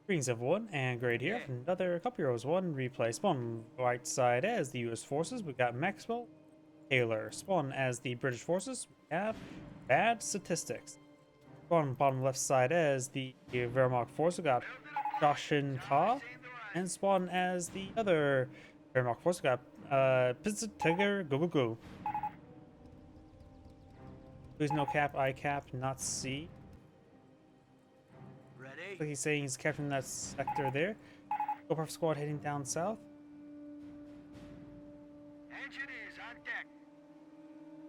Greetings everyone, and great here from another Couple Heroes 1 replay. Spawn right side as the US forces, we got Maxwell, Taylor. Spawn as the British forces, we have bad statistics. Spawn bottom left side as the Wehrmacht force, we got Sashen'ka. And spawn as the other Wehrmacht force, we got pztigerGoGoGo. Please no cap, I cap, not C. Like he's saying he's capturing that sector there. GoPro squad heading down south. Engineers on deck.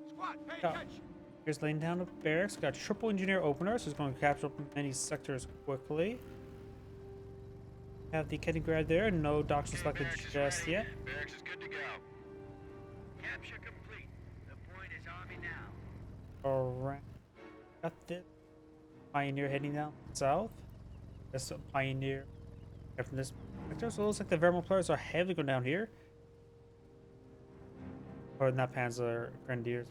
Squad, pay attention. Here's laying down the barracks. Got triple engineer openers, who's going to capture up many sectors quickly. Have the Kenigrad there. No doctrine selected just yet. Barracks is good to go. Capture complete. The point is army now. Alright. Got this. Pioneer heading down south. That's a Pioneer from this sector. So it looks like the Wehrmacht players are heavily going down here. Or not Panzer Grenadiers.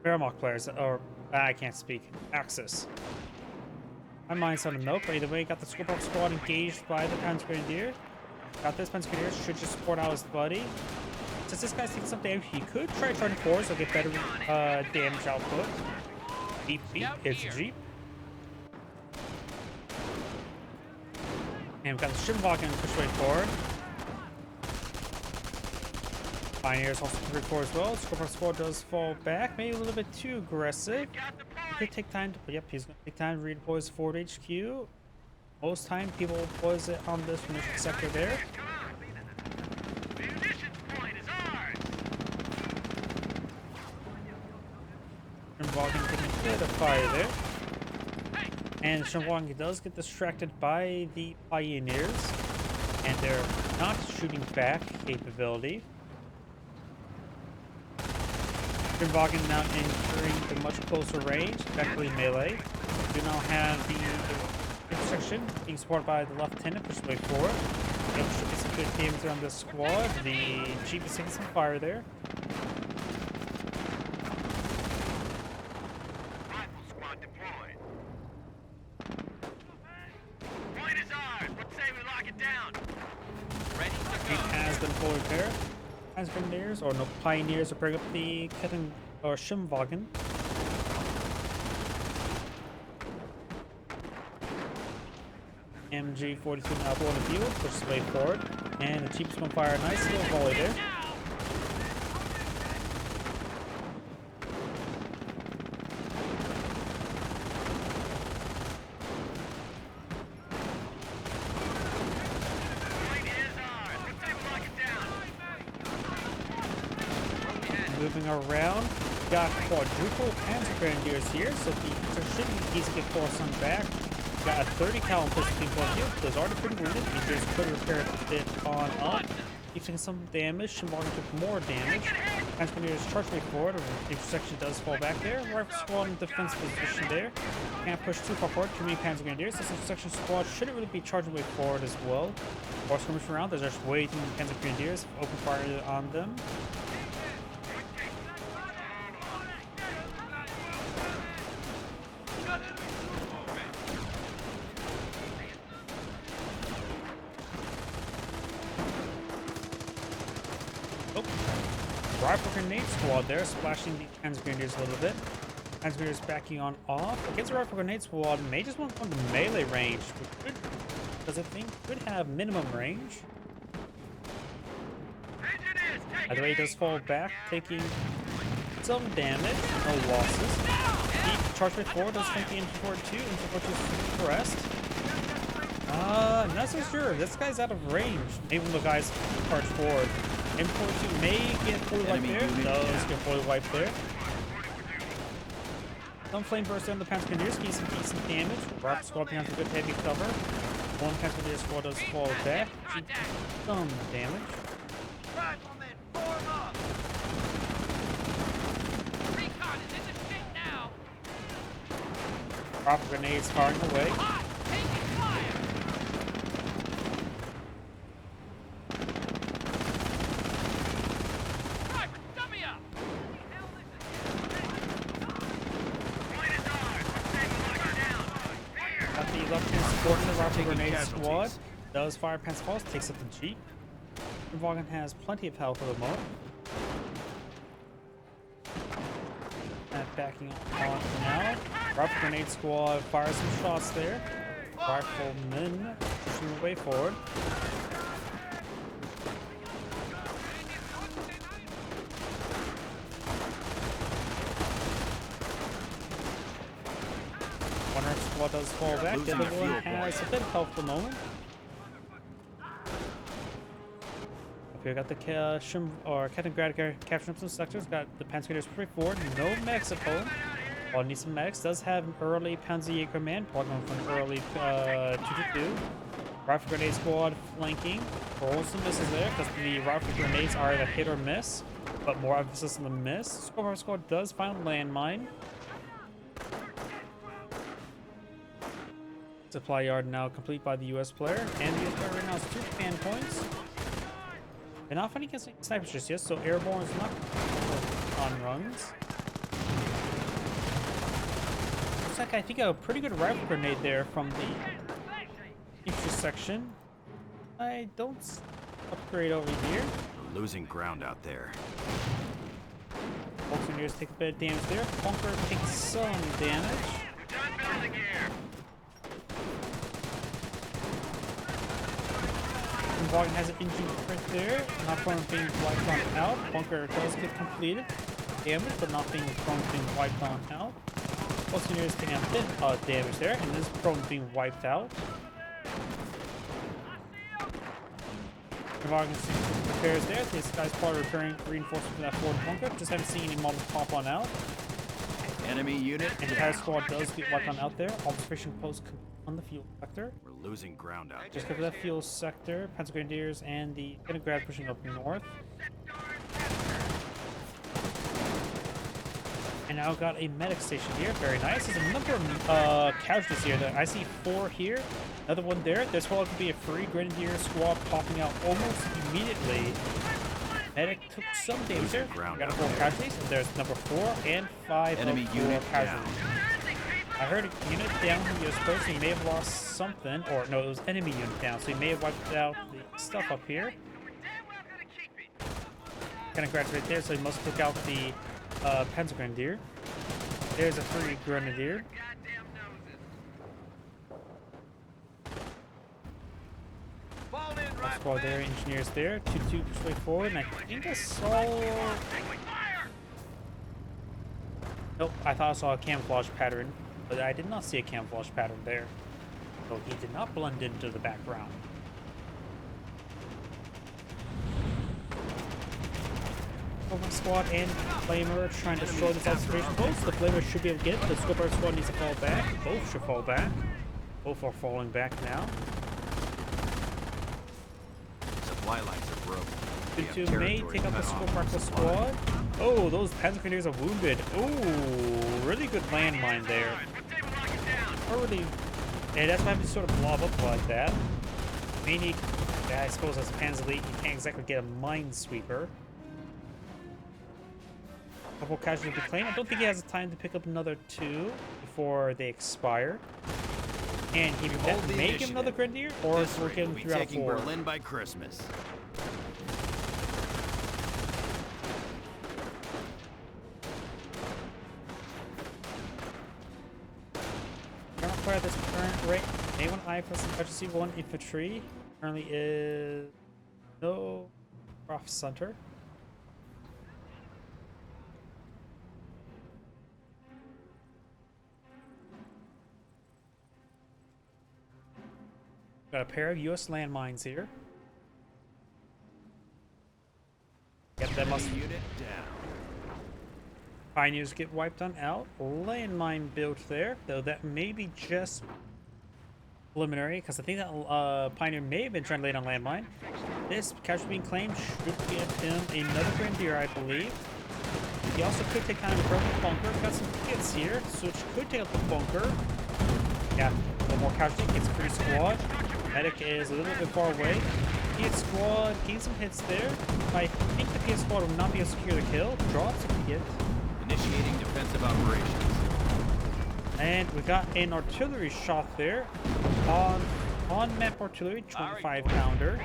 Wehrmacht players, or I can't speak. Axis. My mind's on the milk, but either way, got the Scorpion squad engaged by the Panzer Grenadier. Got this Panzer Grenadier, should just support out his buddy. Since this guy's taking some damage, he could try charging forward, so get better damage output. Beep beep, it's a Jeep. And we've got the Shimwagen push way forward. Pioneers also push forward as well. Scorpion squad does fall back, maybe a little bit too aggressive. Could take time to, yep, he's gonna take time to redeploy his forward HQ. Most time people deploy it on this mission sector there. Shimwagen taking a bit of fire there. And Shimwagen does get distracted by the Pioneers, and they're not shooting back capability. Shimwagen now entering the much closer range, effectively melee. We now have the intersection being supported by the lieutenant, push way forward. There should be some good damage on this squad. The Jeep is taking some fire there. Repair. As Grenadiers, or no Pioneers, to bring up the Ketten or Shimwagen. MG-42 now on the field, pushes way forward, and the Jeep's gonna fire a nice little volley there. Moving around, got quadruple Panzer Grenadiers here, so the should be easy to get forced on back. Got a 30 cal in place between both here. Those already pretty wounded. These could repair it a bit on up. He's taking some damage. Shimwagen took more damage. Panzer Grenadiers charge way forward. The intersection does fall back there. Rifle squad in defense position there. Can't push too far forward. Too many Panzer Grenadiers. This intersection squad shouldn't really be charging way forward as well. Or skirmish around. There's just way too many Panzer Grenadiers. Open fire on them. Rifle grenade squad there, splashing the Panzer Grenadiers a little bit. Panzer Grenadiers backing on off. Against the rifle grenade squad, may just want to go into melee range, which could, because I think could have minimum range. Either way, he does fall back, taking some damage, no losses. He charge way forward, does think the infantry forward too. Infantry forward is pressed. Not so sure. This guy's out of range. Maybe when the guys charge forward. M42 may get fully wiped there. Does get fully wiped there. Some flame burst on the Panzer Grenadiers, getting some decent damage. Rifle squad behind some good heavy cover. One Panzer Grenadier squad does fall back. Some damage. Riflemen, form up. Recon is in the shit now. Rifle grenades firing away. the left-hand support in the rifle Taking grenade casualties. squad does fire pants falls, takes up the Jeep. Vaughan has plenty of health at the moment. And backing on now. Rifle grenade squad fires some shots there. Riflemen pushing the way forward. One Earth squad does fall back. The other one has a bit of health at the moment. Up here, got the Captain Gradiger capturing up some sectors. Got the Panzergrenadiers pretty forward. No Mexico. While needs some medics, does have an early pztigerGoGoGo man, part one from an early 2-2. Rifle grenade squad flanking. Rolls some misses there because the rifle grenades are either hit or miss, but more emphasis on the miss. Scorpion squad does find a landmine. Supply yard now complete by the US player, and the US player right now has 2 command points. They're not finding snipers just yet, so airborne is not on runs. Looks like I think a pretty good rifle grenade there from the infantry section. I don't upgrade over here. We're losing ground out there. Engineers take a bit of damage there. Bunker takes some damage. Vaughan has an engine print there. Not prone to being wiped on out. Bunker does get completed. Damage, but not being prone to being wiped on out. Engineers taking a bit of damage there, and is prone to being wiped out. Vaughan repairs there. This guy's probably repairing reinforcement for that forward bunker. Just haven't seen any models pop on out. Enemy unit. And the entire squad does get wiped on out there. Observation post on the fuel sector. We're losing ground out Just there. cover that fuel sector. Panzergrenadiers and the Grad pushing up north. And now got a medic station here. Very nice. There's a number of casualties here. I see 4 here. Another one there. There's probably going to be a free Grenadier squad popping out almost immediately. Medic took some damage there. Got 4 casualties. And there's number 4 and 5 Enemy of 4 unit casualties. I heard a unit down from the US post, so he may have lost something. Or no, it was enemy unit down. So he may have wiped out the stuff up here. Kind of graduate there, so he must took out the Panzergrenadier. There's a free Grenadier. Squad there, engineers there. 2-2 push way forward, and I think I saw... Nope, I thought I saw a camouflage pattern, but I did not see a camouflage pattern there. So he did not blend into the background. Over squad and Flamer trying to destroy this observation post. The Flamer should be able to get it. The Scorpion squad needs to fall back. Both should fall back. Both are falling back now. Supply lines are broken. 2-2 may take out the Scorpion squad. Oh, those Panzergrenadiers are wounded. Oh, really good landmine there. Already. Yeah, that's why I have to sort of blob up like that. May need, yeah, I suppose as a Panzer Elite, you can't exactly get a minesweeper. Couple casualties to claim. I don't think he has the time to pick up another 2 before they expire. And he may give another Grenadier, or we're getting 3 out of 4. Berlin by Christmas. Current player at this current rate. May want to eye for some emergency 1 infantry. Currently is no Prof Center. Got a pair of US landmines here. Yep, that must Unit down. Pioneers get wiped on out. Landmine built there, though that may be just preliminary, because I think that Pioneer may have been trying to lay on landmine. This casualty being claimed should give him another Grenadier, I believe. He also could take down the broken bunker. Got some hits here, so it could take out the bunker. Yeah, one more casualty, gets a free squad. Medic is a little bit far away. PS squad gained some hits there. I think the PS squad will not be able to secure the kill. Draw to get. Initiating defensive operations. And we got an artillery shot there. On map artillery, 25 pounder.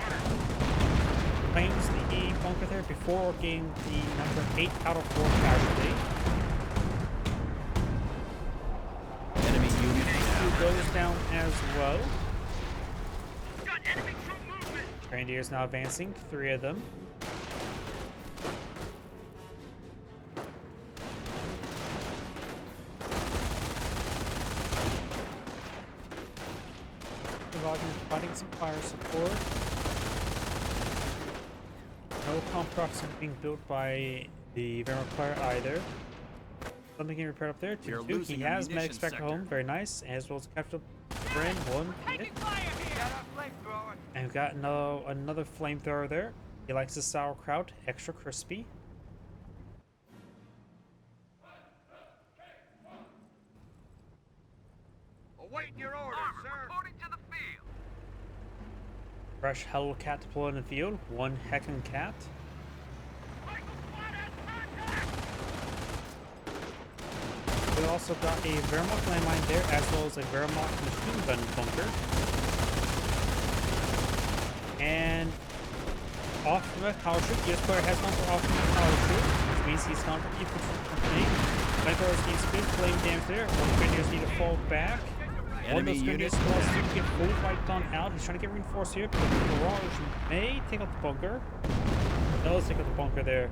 Claims the bunker there before getting the number 8 out of 4 casualty. Enemy unit down. Goes down as well. Got enemy troop movement. Grenadiers now advancing, 3 of them. Providing some fire support. No comp procs being built by the Wehrmacht player either. Something getting repaired up there. We are 2-2. losing He our has medics munitions back at sector. home. Very nice. As well as captured friend 1 hit. And we've got another flamethrower there. He likes the sauerkraut, extra crispy. Awaiting your orders, sir. Reporting to the field. Fresh Hellcat deployed in the field. 1 Heckin cat. We also got a Wehrmacht landmine there, as well as a Wehrmacht machine gun bunker. And off-the parachute. Yes, player has gone for off-the parachute, which means he's gone for infantry company. Flamethrowers need speed, flame damage there. One grenadiers need to fall back. One of those grenadiers falls to get fully wiped on out. He's trying to get reinforced here, but the barrage may take out the bunker. Does take out the bunker there.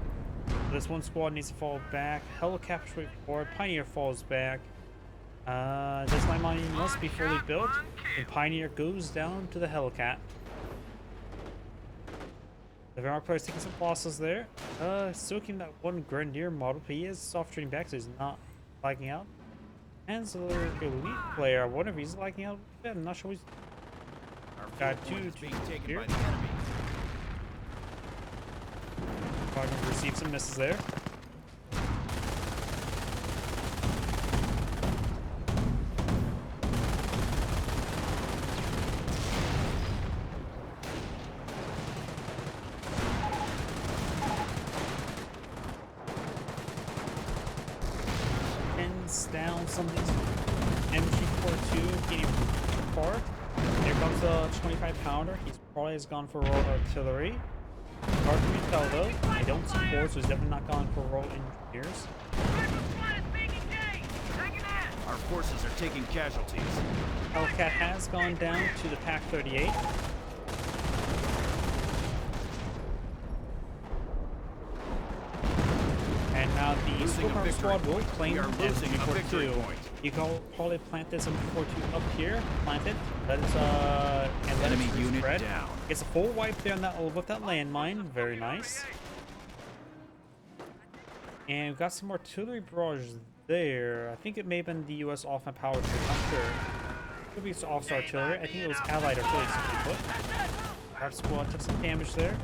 This one squad needs to fall back. Helicopter forward. Pioneer falls back. This landmine must be fully built. And Pioneer goes down to the Hellcat. The Wehrmacht player is taking some losses there. Still keeping that 1 Grenadier model, but he is soft trading back, so he's not lagging out. And so the elite player, I wonder if he's lagging out. I'm not sure he's got 2 being taken here. by the enemy. Probably receive some misses there. Pins down some of these MG42 getting apart. Here comes the 25 pounder. He's probably has gone for roll artillery. Hard for me to tell though. I don't support, so he's definitely not gone for roll engineers. Our forces are taking casualties. Hellcat has gone down to the Pack 38. And now the Losing a Squad victory squad will point. claim We are losing a victory MG42. point. You can probably plant this MG42 up here. Plant it. Let it, and let Enemy it unit spread. down. Gets a full wipe there on that with that landmine. Very nice. And we've got some artillery barrage there. I think it may have been the US off-map power trip. I'm sure. Could be off artillery. I think it was allied artillery simply put. Our squad took some damage there.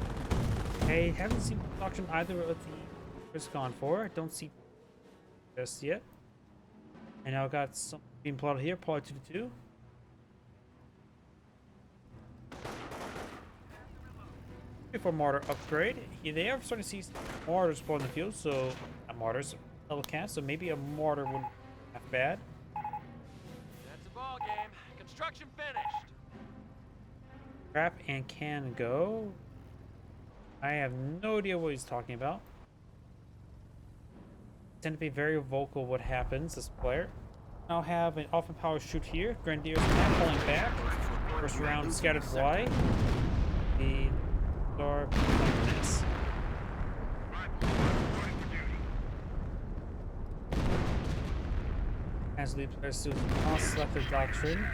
I haven't seen production either of the it's gone for. Don't see just yet. And now got some being plotted here, probably 2-2. For mortar upgrade. Yeah, they are starting to see mortars spawn in the field, so not mortars, Hellcat, so maybe a mortar wouldn't be half bad. That's a ball game. Construction finished. Trap and can go. I have no idea what he's talking about. Tend to be very vocal what happens, this player. Now have an off and power shoot here. Grenadiers now pulling back. First round scattered wide. The star like this. As the players do non-selective doctrine.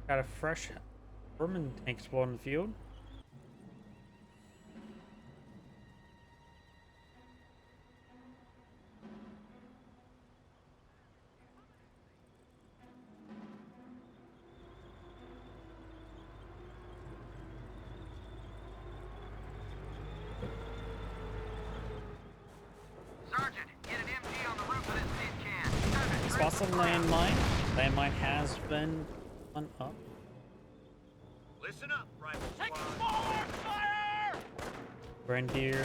Got a fresh Berman tank explode in the field. Sergeant, get an MG on the roof of this tin can. Spots a landmine. Landmine has been on up. Listen up, rifle Take squad. forward fire! Grenadier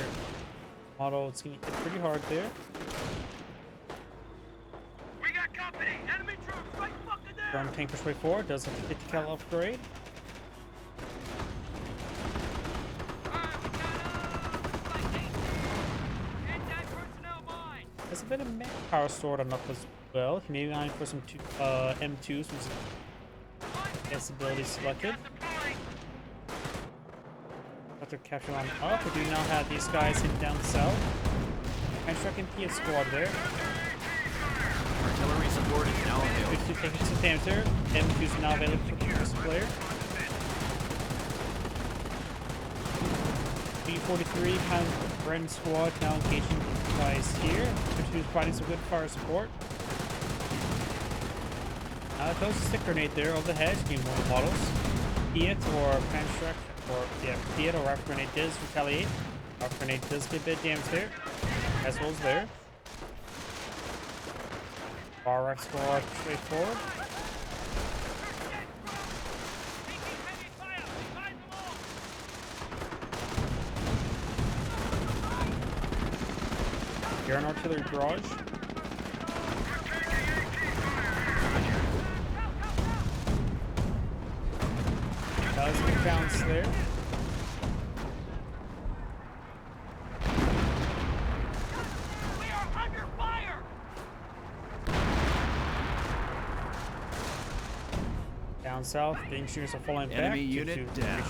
model, it's gonna hit pretty hard there. We got company. Enemy troops right German tank push way forward. Does have a 50 cal upgrade. There's a bit of manpower stored on up as well. He may be eyeing for some M2s with his ability selected. After capture on up, we do now have these guys hidden down south. And truck and PS squad there. Artillery support is now available. 52 taking some damage there. M2s now available for the first player. B-43 pound Bren squad now engaging guys here. M2's providing some good fire support. Throws a stick grenade there over the hedge. Game one models. Fiat or Panstrek or yeah, Fiat or Rocket Grenade does retaliate. Rocket Grenade does get a bit of damage there. As well as there. Bar Rack squad straight forward. Here an artillery barrage. Does get bounce there. Down south, the engineers are falling back. Enemy unit down.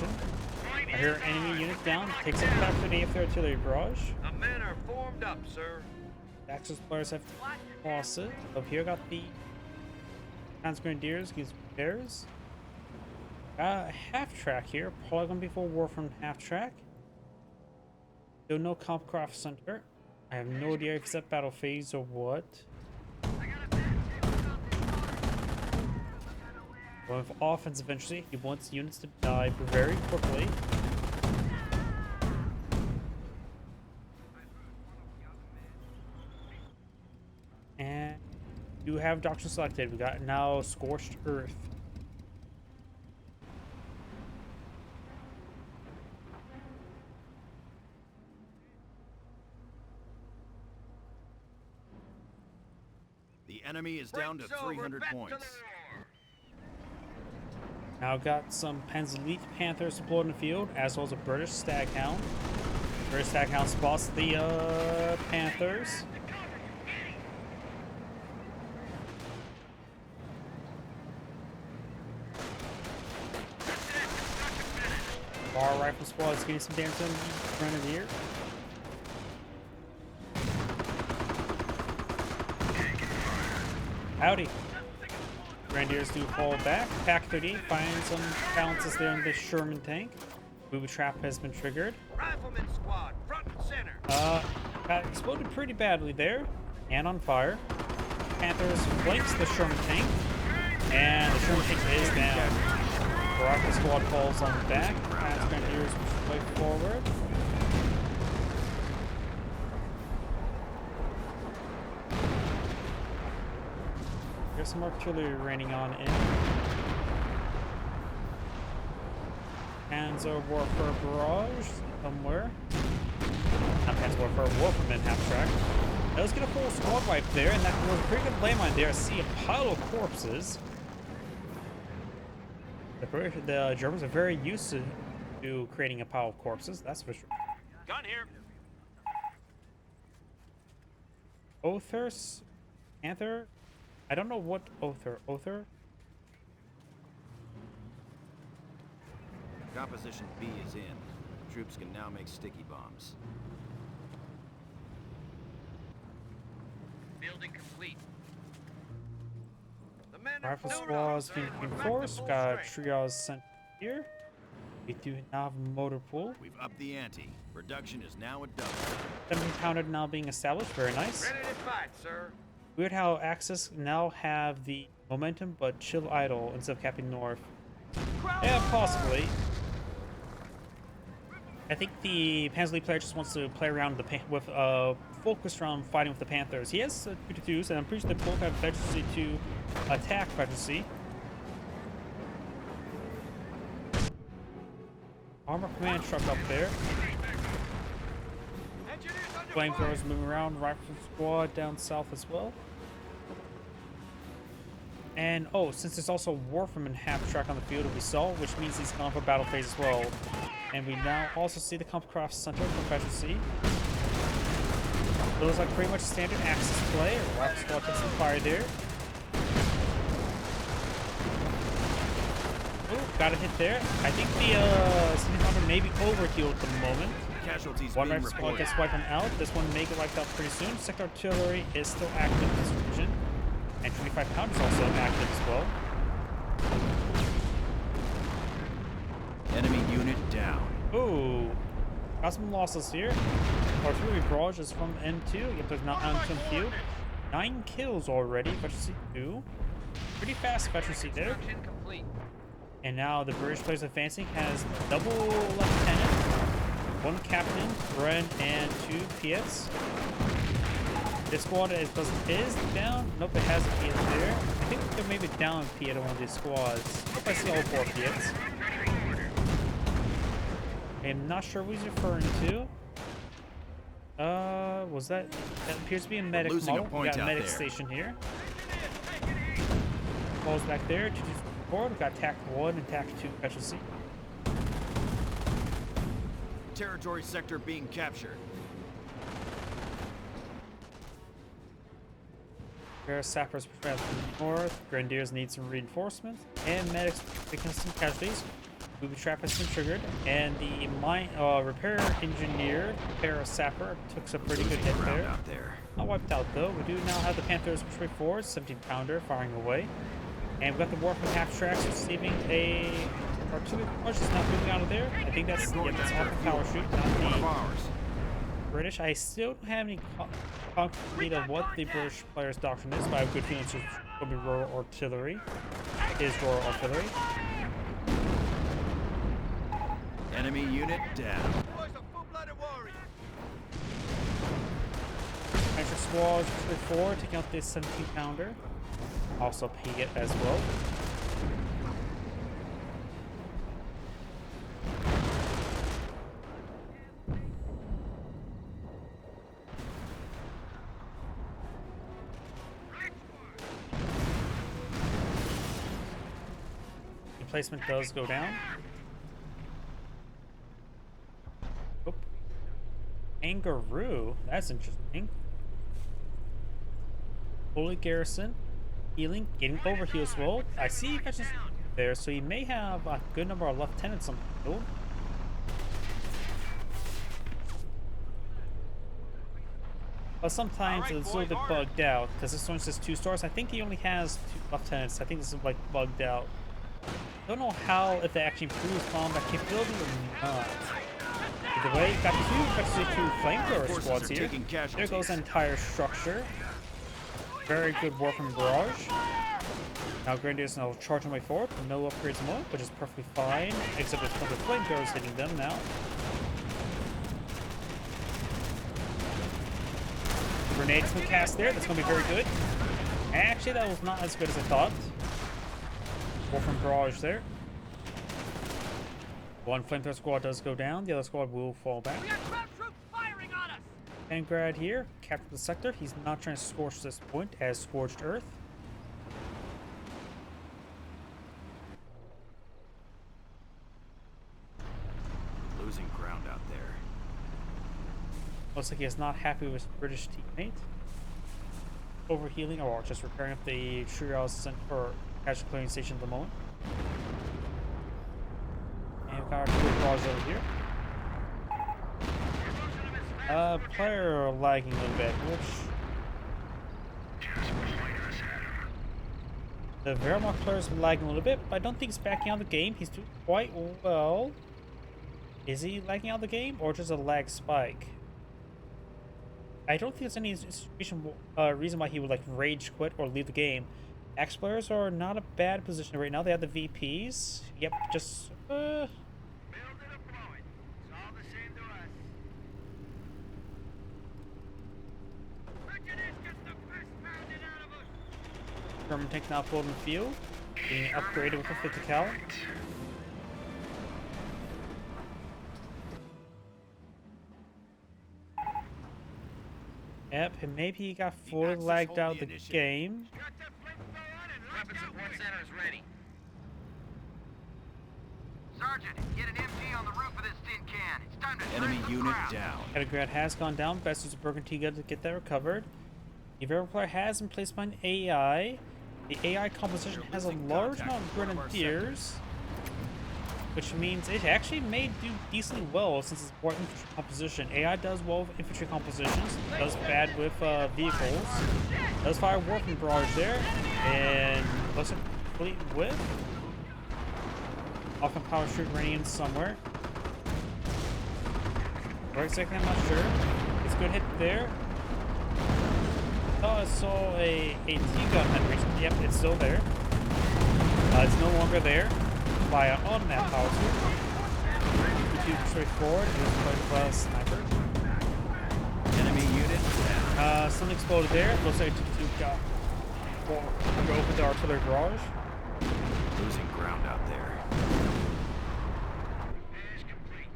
I hear enemy unit down. Takes up back to the AF artillery barrage. The men are formed up, sir. Axis players have lost it. Up here, got the Hans Grenadiers against Bears. Half track here. Probably gonna be full war from half track. Still no Compcraft Center. I have no idea if it's at battle phase or what. Going with offense eventually. He wants units to die very quickly. And you have Doctrine selected. We got now Scorched Earth. The enemy is down to 300 points. Now got some Penn's Elite Panthers deployed in the field, as well as a British Staghound. British Staghound spots the Panthers. Bar Rifle Squad is getting some damage on the Grenadier. Howdy. Grenadiers do fall back. Pack 30 finds some balances there in the Sherman tank. Booby trap has been triggered. Rifleman squad, front and center. Got exploded pretty badly there. And on fire. Panthers flanks the Sherman tank. And the Sherman tank is down. Rocket squad falls on back. As Grenadiers push forward. There's some artillery raining on in. Panzer Warfare Barrage somewhere. Not Panzer Warfare, Wolfman half track. Let's get a full squad wipe there, and that was a pretty good landmine there. I see a pile of corpses. The Germans are very used to creating a pile of corpses, that's for sure. Gun here. Others? Panther? I don't know what Other? Composition B is in. Troops can now make sticky bombs. Building complete. The men are Rifle formed up, squads sir. being We're reinforced. back to Got full strength. trios sent here. We do now have a motor pool. We've upped the ante. Production is now a double. 7 pounded now being established. Very nice. Ready to fight, sir. Weird how Axis now have the momentum, but chill idle instead of capping north. Yeah, possibly. I think the Panzer League player just wants to play around with focus around fighting with the Panthers. He has 2-2s, and I'm pretty sure they both have veterancy to attack veterancy. Armor command truck up there. Engineers under fire. Flamethrowers moving around. Rifle squad down south as well. And oh, since there's also Warframen half-track on the field, we saw, which means he's gone for battle phase as well. And we now also see the Comp-Craft Center from Special C. It looks like pretty much standard Axis play. Rock Squad takes some fire there. Oh, got a hit there. I think the City Commander may be overhealed at the moment. Casualties One being Rifle Squad reported. gets wiped out. This one may get wiped out pretty soon. Sector Artillery is still active in this region. And 25 pound is also active as well. Enemy unit down. Ooh. Got some losses here. Artillery barrage is from N2. Yep, there's not on field. 9 kills already. Veteran C2. Pretty fast Veteran C there. Construction complete. And now the British players advancing has double lieutenant, 1 captain, Bren, and 2 Piets. This squad is down. Nope, it has a Piet there. I think there may be down a Piet on one of these squads. Hope I see all 4 Piets. I'm not sure what he's referring to. Was that appears to be a medic losing a model. We point got a out medic there. station here. Falls back there. 224. We got TAC 1 and TAC 2 specialty. Territory sector being captured. There are sappers traveling north. Grenadiers need some reinforcements, and medics picking some casualties. Booby trap has been triggered, and the mine repair engineer, repair sapper, took some pretty good hit Ground there. out there. Not wiped out though. We do now have the Panthers push forward, 17 pounder firing away, and we got the Warframe half tracks receiving a artillery barrage is not moving out of there. I think that's that's off the power shoot, not One of the ours. British. I still don't have any concrete of what the British players' doctrine is, but I have a good feeling it's going to be Royal Artillery. Is Royal Artillery. Enemy unit down. Boys are full-blooded warriors. Extra squads push forward, taking out this 17 pounder. Also ping it as well. Emplacement does go down. Oop. Kangaroo, that's interesting. Holy Garrison, healing, getting overheal as well. I see veterans there, so you may have a good number of lieutenants on the field. But sometimes it's a little bit bugged out because this one says 2 stars. I think he only has 2 lieutenants. I think this is like bugged out. Don't know how if they actually improves combat capability or not. Either way, got 2 flamethrower Forces squads are here. taking There casualties. goes the entire structure. Very good Warframe barrage. Now Grenadiers now charging way forward. No upgrades more, which is perfectly fine. Except it's from the flamethrowers hitting them now. Grenades been cast there. That's going to be very good. Actually, that was not as good as I thought. Warframe barrage there. One flamethrower squad does go down. The other squad will fall back. We got ground troops firing on us. Vanguard here, captured the sector. He's not trying to scorch this point as Scorched Earth. Losing ground out there. Looks like he is not happy with his British teammate. Overhealing, or just repairing up the triage center or casual clearing station at the moment. And we've got our 2 barrage over here. Player lagging a little bit, which the Wehrmacht player is lagging a little bit, but I don't think he's backing out of the game. He's doing quite well. Is he lagging out of the game, or just a lag spike? I don't think there's any reason why he would like rage quit or leave the game. X players are not a bad position right now. They have the VPs. Yep, just Build it or blow it. It's all the same to us. Look at this, get the piss pounded out of us. German tank now pulled in the field, being upgraded with a 50 cal. Yep, and maybe he got fully Axis lagged hold out the the initiative. game. Got the flamethrower on and let's go. center's ready. Sergeant, get an MG on the roof of this tin can. It's time to Enemy dress the unit crowd. down. Grad has gone down. Best use a broken T-gun to get that recovered. The variable player has been placed by an AI. The AI composition has a large amount of grenadiers, which means it actually may do decently well since it's more infantry composition. AI does well with infantry compositions, does bad with vehicles, does fire warping barrage there, and looks complete with. Often power shoot running in somewhere. For a second, I'm not sure. It's a good hit there. Oh, I saw a T-gun that reached. Yep, it's still there. It's no longer there. By an on-map power suit. Too straightforward. It was quite well sniper. Enemy unit down. Something exploded there. Looks like T2 got go with the artillery barrage. Losing ground out there. Is complete.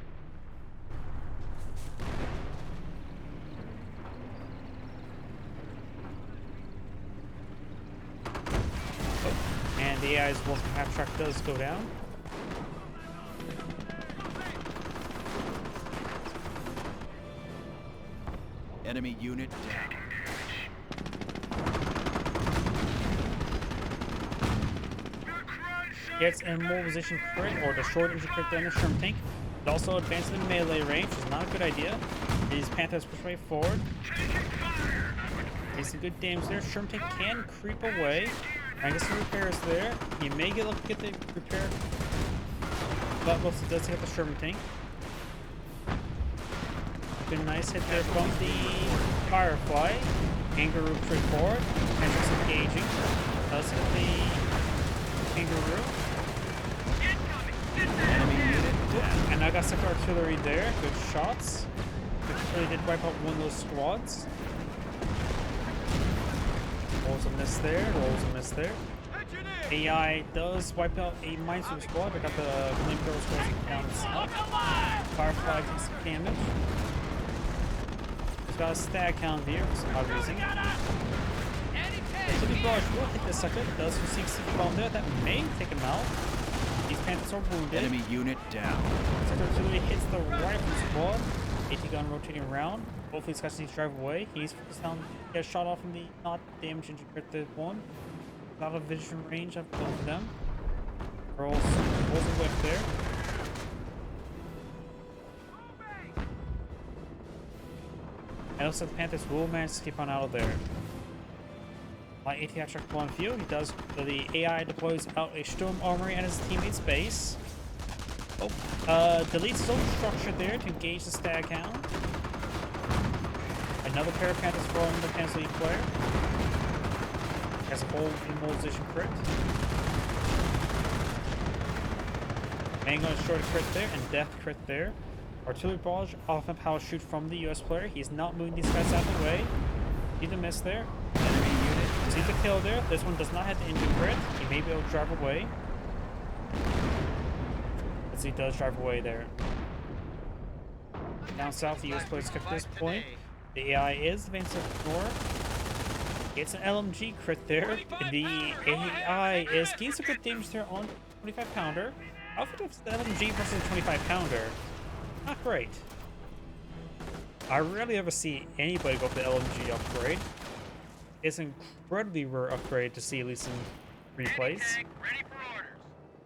And the AI's Wolfman half track does go down. Enemy unit down. Gets a mobilization crit or the short engine crit there in the Sherm tank. It also advances in melee range, which is not a good idea. These Panthers push way forward. Getting some good damage there. Sherm tank can creep away. I guess the repair is there. He may get lucky to get the repair. But mostly does take out the Sherman tank. Good nice hit there from the Firefly. Kangaroo straight forward. And just engaging. Does hit the Kangaroo. Enemy unit down. And I got second artillery there. Good shots. Really did wipe out one of those squads. Rolls a miss there. Rolls a miss there. AI does wipe out a minesweeper squad. I got the flamethrower squad down the side. Firefly takes some damage. He's got a stag count here for some odd reason. So the barrage will hit the second. Does receive some bomb there. That may take him out. These Panthers are wounded. Enemy unit down. Sector artillery hits the rifle squad. AT gun rotating around. Hopefully, Scotch needs to drive away. He's focused on get shot off from the not damage and crit the one. Out of vision range of both of them. Rolls a whip there. And also the Panthers will manage to keep on out of there. My AT track on field, he does. So the AI deploys out a storm armory at his teammate's base. Oh, deletes his own structure there to engage the stag hound. Another pair of Panthers from the Panzer League player. Has a whole immobilization crit. Mango is short crit there and death crit there. Artillery barrage off and power shoot from the US player. He's not moving these guys out of the way. Need to miss there. Enemy unit See the kill there. This one does not have the engine crit. He may be able to drive away. As he does drive away there. Down south, the US players kept this point. The AI is advancing north. It's an LMG crit there. The AI is getting some good damage there on 25 pounder. How about if the LMG versus a 25 pounder? Not great. I rarely ever see anybody go for the LMG upgrade. It's an incredibly rare upgrade to see, at least in replays. Tank ready for orders.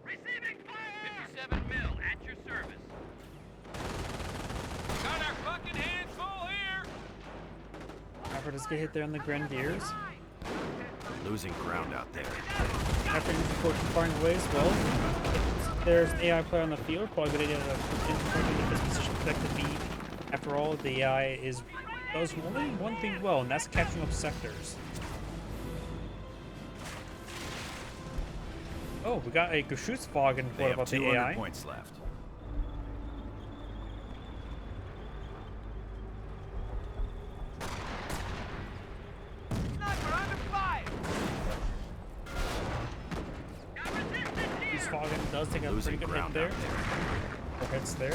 Receiving fire! 57 mil at your service. Got our fucking hands full here. After does get hit there on the Grenadiers. losing ground out there. After firing away as well. If there's an AI player on the field, probably a good idea to get this position protected B. After all, the AI does only one thing well, and that's catching up sectors. Oh, we got a Geschutzwagen. They What have about the 200 AI? points left. Geschutzwagen does take a Losing pretty good hit ground there. out there. Four hits there.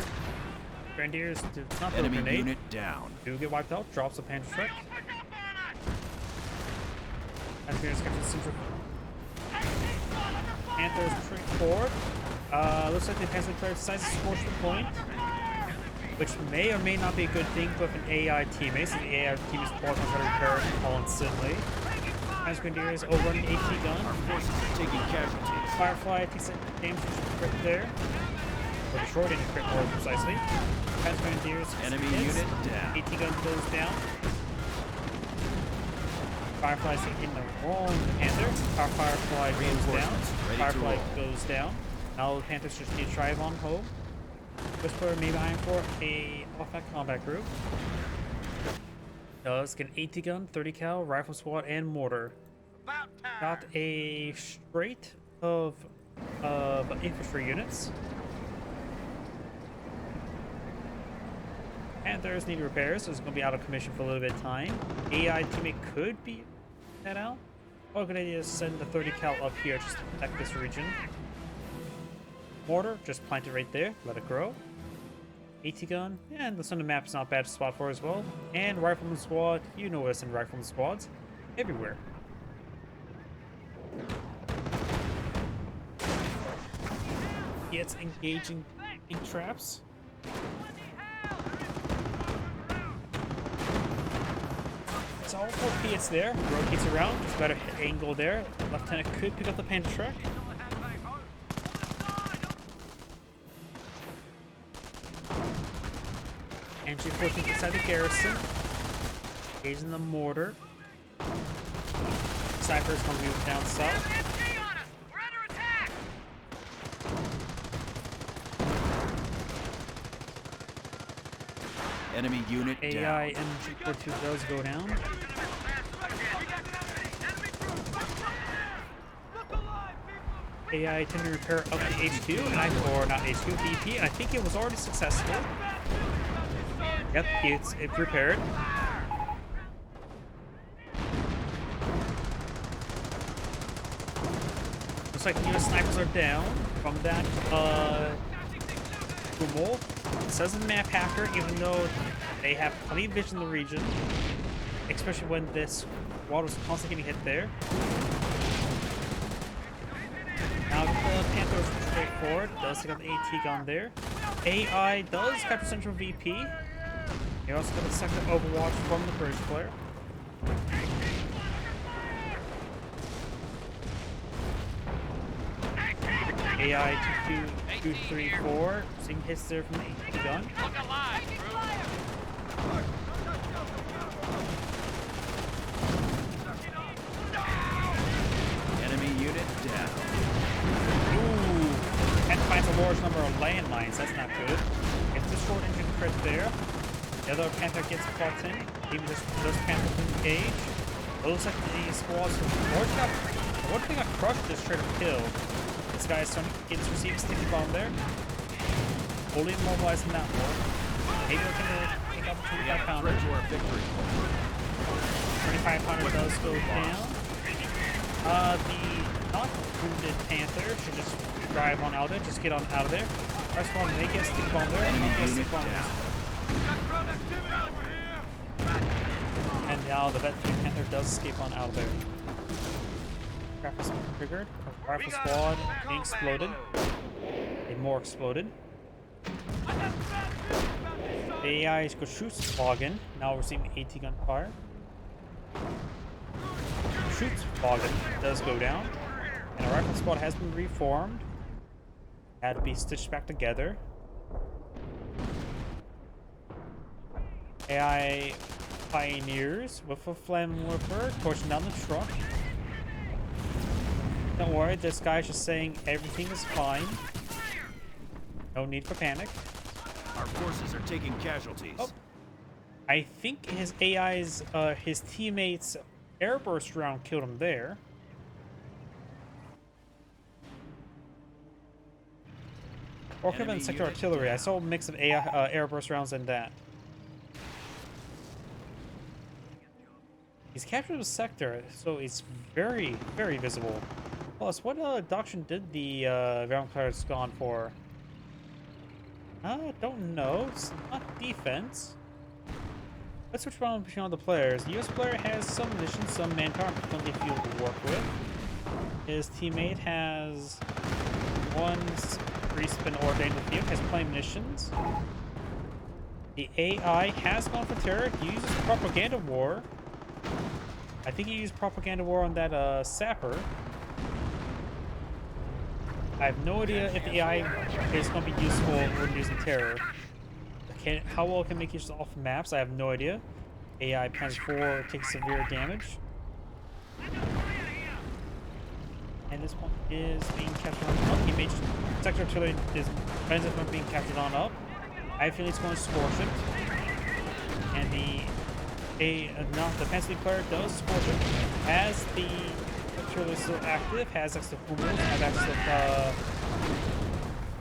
Grenadiers, it's not the Enemy grenade. unit down. Do get wiped out, drops a panther trick. And Grenadiers get the center. Panthers pushing forward. Looks like the Panthers player decides to scorch the point, which may or may not be a good thing with an AI teammate, so the AI team is paused on trying to repair constantly. As Grenadiers overrunning AT gun. Our forces are taking casualties. Firefly takes a damage crit there. Or the short end crit more precisely. As Grenadiers Enemy hits. unit down. AT gun goes down. Firefly's hitting the wrong Panther. Our Firefly goes down. Reinforcements ready to Firefly roll. goes down. Now the Panthers just need to drive on home. This player may be eyeing for a off-back combat group. Does get an 80 gun, 30 cal, rifle squad, and mortar. About time. Got a straight of infantry units. Panthers need repairs, so it's going to be out of commission for a little bit of time. AI teammate could be that out. Or a good idea is send the 30 cal up here just to protect this region. Mortar, just plant it right there, let it grow. AT gun, and the center map's not bad to spot for as well. And rifleman squad, you know us in rifleman squads, everywhere. It's engaging in traps. It's all 4 P, it's there. Rotates around, just better angle there. Lieutenant could pick up the Panther truck. Entry 14 inside the garrison. Engaging the mortar. Cypher's gonna move down south. LMG on us. We're under attack. Enemy unit AI down. MG42 does go down. AI tend to repair up to HQ, or not HQ, VP, and I think it was already successful. Yep, it's repaired. Looks like the US snipers are down from that tumult. It says in map hacker, even though they have plenty of vision in the region, especially when this squad was constantly getting hit there. Now the Panthers straightforward, does take out the AT gun there. AI does capture Central VP. He also got a second Overwatch from the British player. AI 2234, seeing hits there from the AT gun. Look alive, crew. Enemy unit down. Ooh, and finds a large number of landmines. That's not good. It's the short engine crit there. The other Panther gets caught in. Even just those Panthers engage. It looks like the squads one thing got crushed, just straight up killed. This guy is gets received a sticky bomb there. Fully immobilized in that war. Maybe we can take out the 25 pounder. Threat to our victory. 25 pounder does go down. The not wounded Panther should just drive on out of it. Just get on out of there. First one, may get a sticky bomb there. Enemy May get a unit sticky bomb there. down. And now the vet Panther does escape on out of there. Rifle triggered. Rifle squad being exploded. A more exploded. The AI is go shoot Boggin. Now receiving AT gun fire. Shoots Boggin does go down. And a rifle squad has been reformed. Had to be stitched back together. AI Pioneers with a flamethrower torching down the truck. Don't worry, this guy's just saying everything is fine. No need for panic. Our forces are taking casualties. Oh. I think his AI's, his teammates' airburst round killed him there. Or could have been Enemy sector unit artillery. I down. saw a mix of AI, airburst rounds and that. He's captured a sector, so it's very, very visible. Plus, what doctrine did the round cards gone for? I don't know. It's not defense. Let's switch around between all the players. The US player has some munitions, some manpower, and plenty of fuel to work with. His teammate has one respin ordained with you, has plenty of munitions. The AI has gone for terror. He uses propaganda war. I think he used propaganda war on that sapper. I have no idea if the AI is going to be useful when using terror. How well it can make use off maps, I have no idea. AI Pants 4 takes severe damage. And this one is being captured on up. He made sector artillery ends up being captured on up. I feel it's going to score shift. And the Pensley player does score shift. As the artillery is still active, has access to Kumals, has access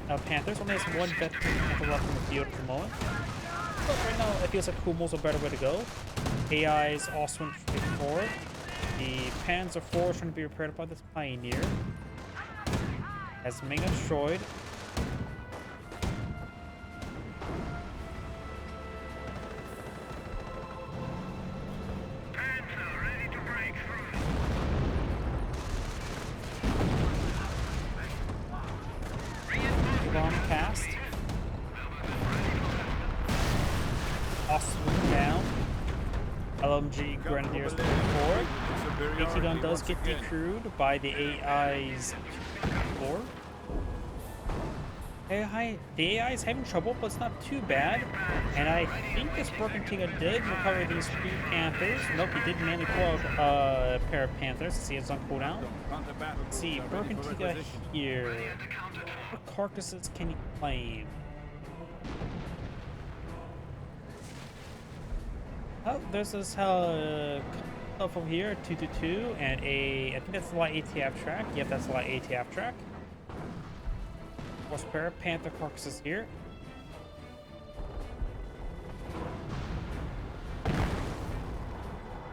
to Panthers. Only has one Panther left in the field at the moment. But right now, it feels like Kumals a better way to go. AI is also moving forward. The Panzer IV is trying to be repaired by this Pioneer. Has Ming destroyed. Panzer ready to break through. Bomb cast. Austin down. LMG Grenadiers moving forward. AT gun does get decrewed by the AI's floor. The AI is having trouble, but it's not too bad. And I think this Bergantiga did recover these 2 Panthers. Nope, he did manly pull out a pair of Panthers. See, it's on cooldown. Let's see, Bergantiga here. What carcasses can he claim? Oh, there's this stuff over here, 222, and I think that's a light ATF track. Yep, that's a light ATF track. Force pair of Panther carcasses here.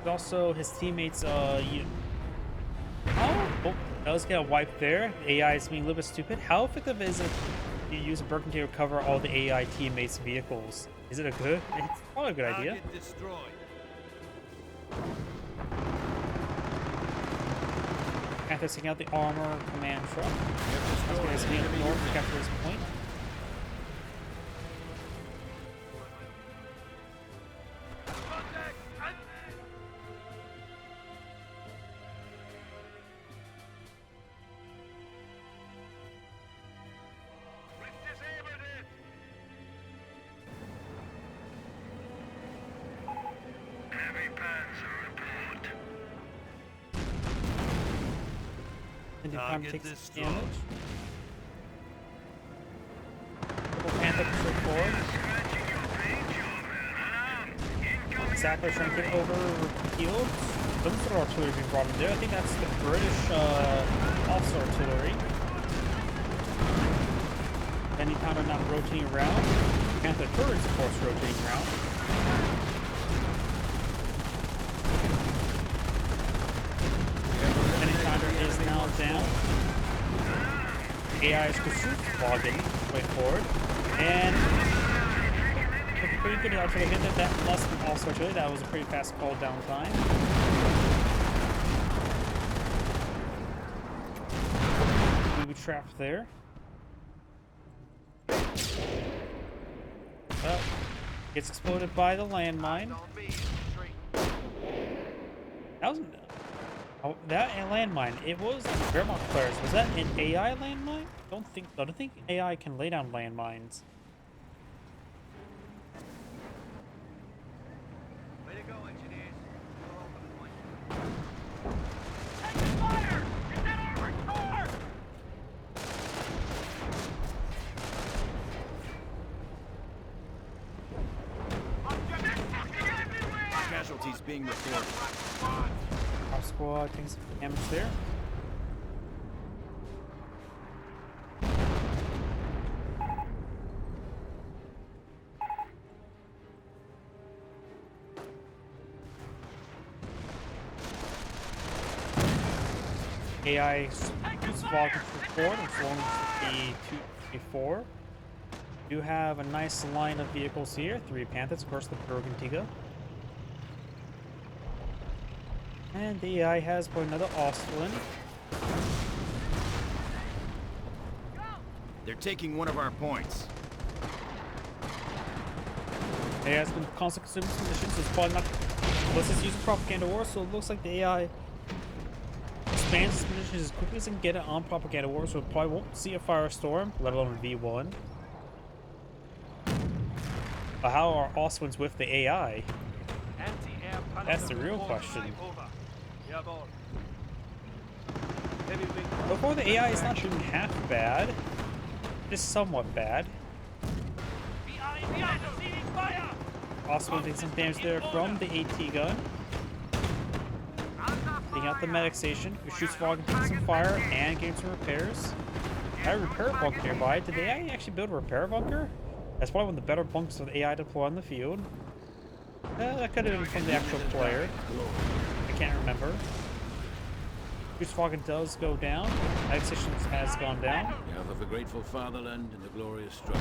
But also his teammates, does get a wipe there. AI is being a little bit stupid. How effective is it to use Birkin to recover all the AI teammates' vehicles? Is it a good? It's probably a good idea. Panther taking out the armor command truck. That's going to sneak up north to capture this point. And the time takes damage. Couple Panther push forward. Zapper trying to get over fields. Some sort of artillery being brought in there. I think that's the British officer artillery. Any pounder not rotating around. Panther turrets, of course, rotating around. Is now down. AI is logging way forward. And pretty good artillery hit that must have also artillery. That was a pretty fast call down time. We were trapped there. Well, gets exploded by the landmine. That was that and landmine. It was Vermont players. Was that an AI landmine? I don't think AI can lay down landmines. Way to go, engineers. Taking fire! Get that armored car! Casualties being reported. Our squad takes some damage there. AI is walking forward and flowing the 224. Do have a nice line of vehicles here. 3 Panthers, of course, the Bergantiga. And the AI has put another Australian. They're taking one of our points. AI has been constantly consuming some missions, so it's probably not. Unless it's using propaganda war, so it looks like the AI expands its munitions as quickly as it can get it on propaganda war, so it probably won't see a firestorm, let alone a V1. But how are Oswins with the AI? Anti-air That's the real question. over. Yeah, board. Heavy wing. Before the AI is not doing half bad, just somewhat bad. Behind, receiving fire! Oswin taking some damage there from the AT gun. Taking out the medic station, who shoots Fog and takes some fire and getting some repairs. I have a repair bunker nearby. Did the AI actually build a repair bunker? That's probably one of the better bunkers of the AI deploy on the field. That could have been from the actual player. I can't remember. Shoots Fog and does go down. Medic station has gone down. Behalf of the grateful fatherland and the glorious struggle.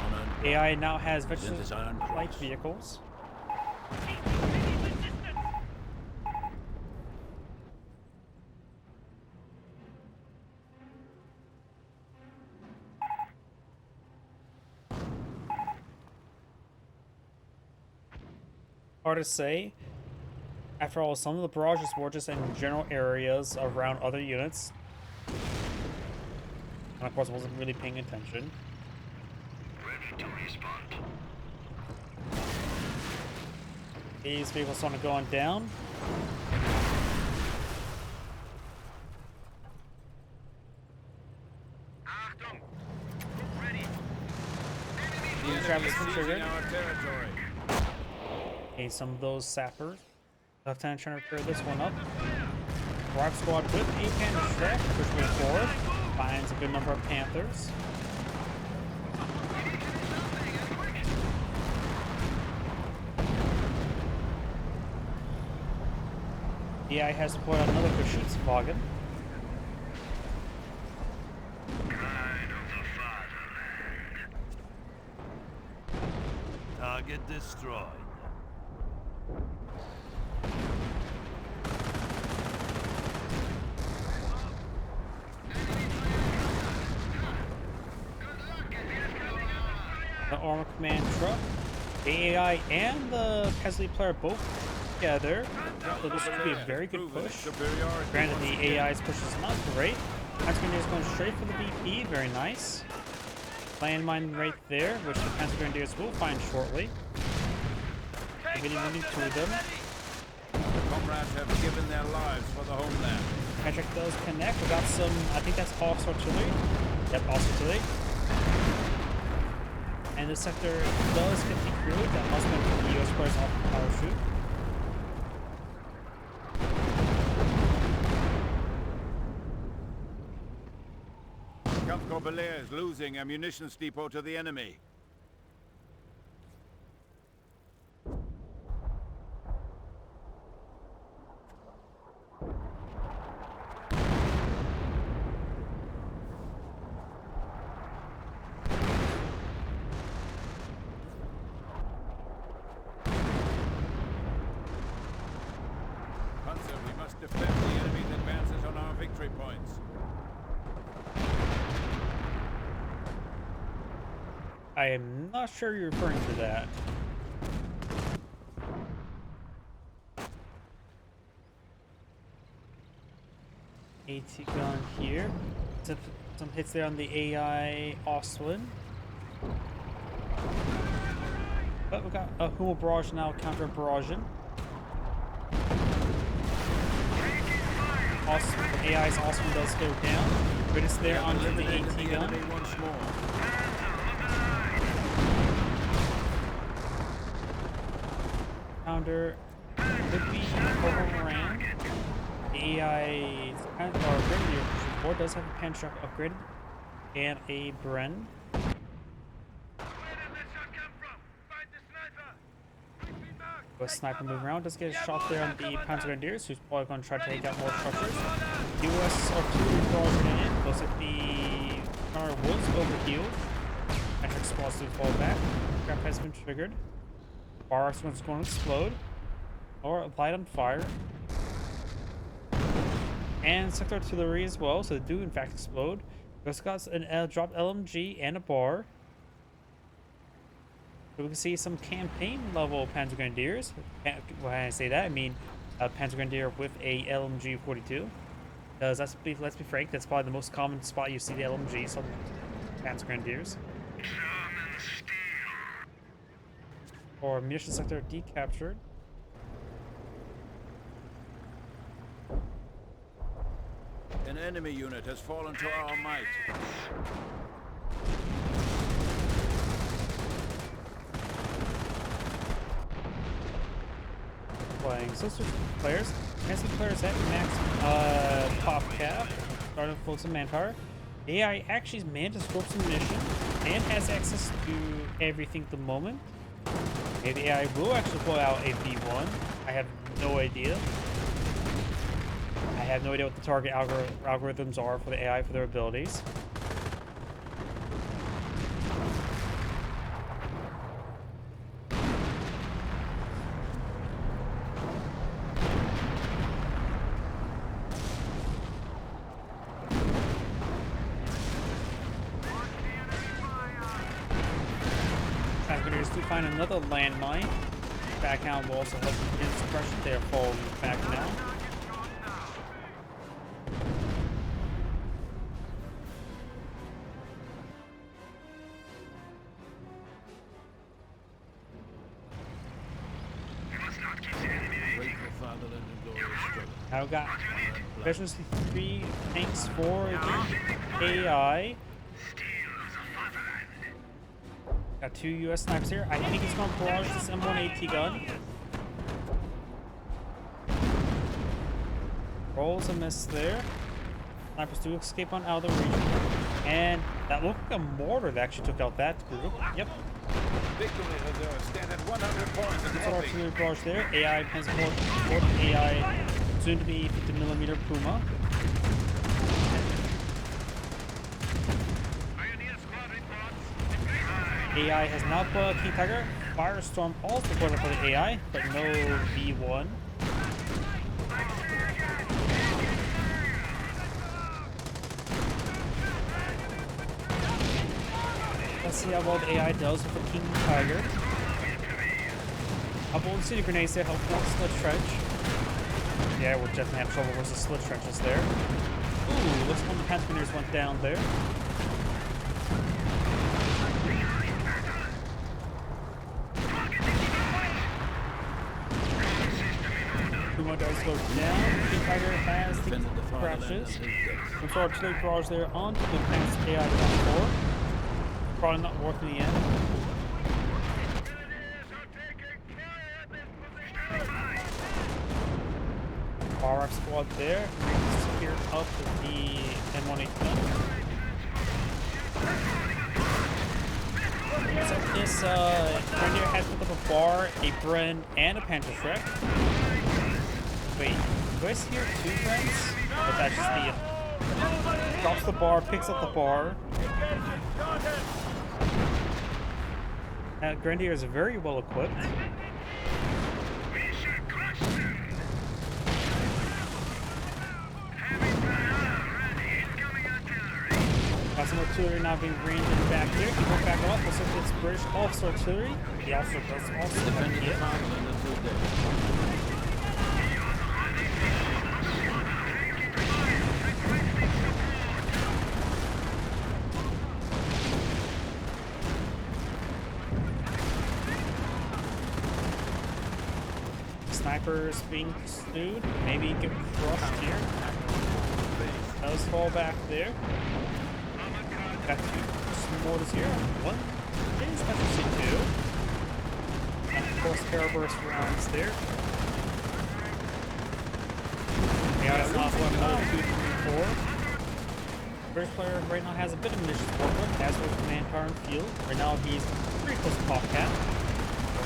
Honor and AI now has veteran Present his iron cross. light vehicles. Hard to say. After all, some of the barrages were just in general areas around other units. And of course, I wasn't really paying attention. Ready to respond. These vehicles starting to go on down. Achtung! Group ready. The travelers been triggered. Our territory. Gain some of those sappers. Lieutenant trying to repair this one up. Rock squad with a Panther Shrek, push way forward. Finds a good number of Panthers. The AI has deployed another Geschützwagen. Pride of the fatherland. Target destroyed. The armor command truck, the AI, and the casualty player both together. So this could be a very good push. Granted, the AI's push is not great. Grenadiers going straight for the BP, very nice. Landmine right there, which the Grenadiers will find shortly. Getting running through them. Comrades have given their lives for the homeland. Patrick does connect. We got some, I think that's Hawks artillery. Yep, Hawks artillery. And the sector does get decrewed. That must have been the US players off the parachute. Count Corbelia is losing a munitions depot to the enemy. We must defend the enemy's advances on our victory points. I am not sure you're referring to that. AT gun here. Some hits there on the AI Oswin. But we got a Hummel barrage now counter barraging. AI's Oswin does go down, but it's there onto the AT gun. Once more. Counter could be overran. The AI's Grenadier support does have a pan truck upgraded and a Bren. Where did that shot come from? Find the sniper. Bring me back. A sniper moving around does get a shot there on the Panzer Grenadiers, who's probably going to try to take out more structures. US artillery barraging in. Looks like the car was overhealed. Patrick squads to fall back. Trap has been triggered. Barracks one's going to explode. Or light on fire. And sector artillery as well, so they do in fact explode. Just got an dropped LMG and a bar. So we can see some campaign level Panzer Grenadiers. When I say that, I mean Panzer Grenadier with a LMG 42. Because let's be frank, that's probably the most common spot you see the LMGs on Panzer Grenadiers. Or munition sector decaptured. An enemy unit has fallen to our might. Playing. So switch players. Fancy players at max pop cap. Starting to focus on manpower. AI actually managed to scope some mission and has access to everything at the moment. Maybe AI will actually pull out a V1. I have no idea. I have no idea what the target algorithms are for the AI for their abilities. Transmitters do find another landmine. Back out will also help in suppression. They are falling back now. Great for fatherland and glorious struggle. Now we've got efficiency 3 tanks for the AI. Got 2 US snipers here. I think he's going to barrage this M1AT gun. Rolls a miss there. Snipers do escape on out of the region. And that looked like a mortar that actually took out that group. Yep. Victory reserve stand at 100 points. That's our artillery barrage there. AI pencil board AI soon to be 50mm Puma. AI has not put out King Tiger. Firestorm also put up for the AI, but no V1. Let's see how well the AI does with the King Tiger. A bold city grenades there help block Slit Trench. Yeah, we'll definitely have trouble versus Slit Trenches there. Ooh, looks like one of the Panzer Grenadiers went down there. Puma does slow down. King Tiger has the Defended the fatherland crashes. until death. Some sort of artillery barrage there onto the next AI down 4. Probably not worth in the end. RF squad there. Spear up with the M1AT gun. So this Grenadier has put up a bar, a Bren, and a Panther Shrek. Wait, do I see here 2 Brens? But that's just the drops the bar, picks up the bar. Grenadier is very well equipped. Got some artillery now being reined in back here. Keep going back off. Looks like it's British officer artillery. The officer does also have Defended the hit. fatherland until death. Snipers being pursued. Maybe get crushed here. Does fall back there. Got 2 mortars here. One is special C2. And of course, Paraburst rounds there. Yeah, it's not 1, 2, 3, 4. British player right now has a bit of mission to work with, as with manpower and field. Right now he's pretty close to pop cap.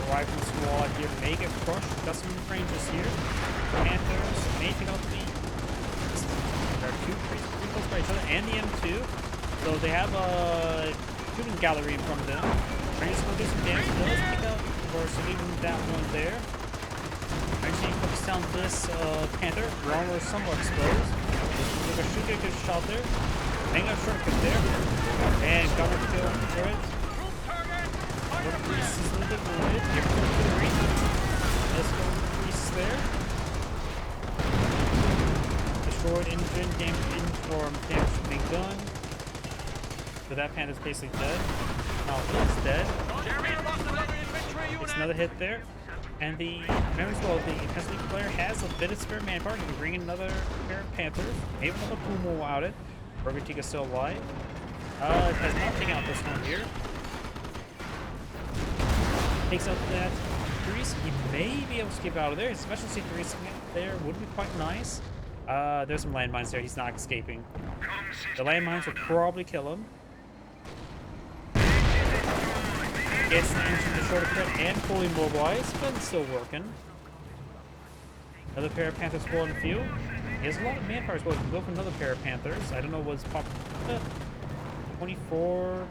Rifle squad here may get crushed. Got some rangers here. Panthers may take out the. There are 2 pretty close by each other, and the M2. So they have a shooting gallery in front of them. Rangers will do some damage. Does pick up or so even that one there. Actually, focus down this Panther. Armor somewhat exposed. Look, a shoot get a good shot there. Hang up shortcut there. And cover kill on the turret. Priest is a little bit wounded. Here comes the Reese. Let's go with the Priest there. Destroyed engine, damage inform, damage from the gun. So that Panther's basically dead. No, it's dead. It's another hit there. And the Maxwell, the Pennsylvania player, has a bit of spare manpower. He can bring in another pair of Panthers. Maybe another Puma without it. Burgundy's still alive. It has not taken out this one here. Takes out that Grease. He may be able to skip out of there. Especially see Grease there would be quite nice. There's some landmines there. He's not escaping. The landmines will probably kill him. Gets the engine to shortcut and fully mobilized, but it's still working. Another pair of Panthers full in the field. He has a lot of manpower as well. He can go for another pair of Panthers. I don't know what's pop. 24.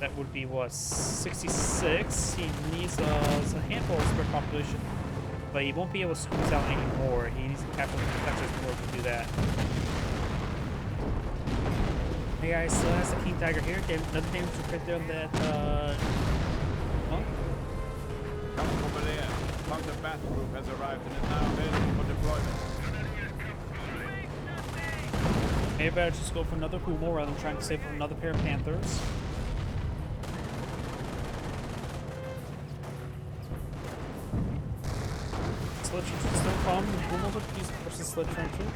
That would be what? 66. He needs a handful of spare population, but he won't be able to squeeze out anymore. He needs to capital protectors more to do that. Hey guys, so that's the King Tiger here. Another damage right there on that, monk. Come over there. Bunker Bath Group has arrived and is now available for deployment. Maybe I better just go for another Puma rather than trying to save for another pair of Panthers. Slit trenches still come. Puma would use versus slit trenches.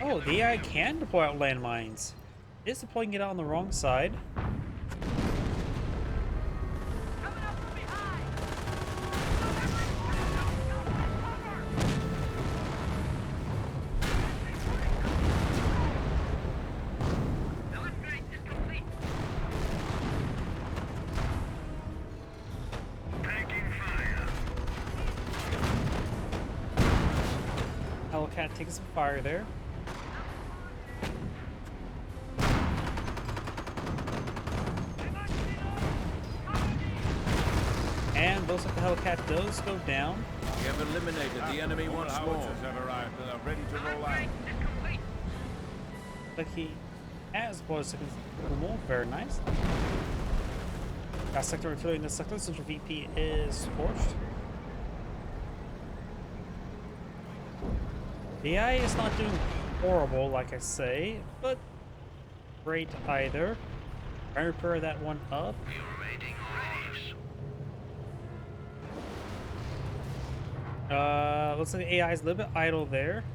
Oh, the AI can deploy out landmines. It's deploying it out on the wrong side. Hellcat taking some fire there. And looks like the Hellcat does go down. We have eliminated the enemy once more. Howitzers have arrived and are ready to roll out. Like he has deployed a second Puma. Very nice. Got sector artillery in this sector since your VP is forged. The AI is not doing horrible, like I say, but great either. Try to repair that one up. Looks like the AI is a little bit idle there.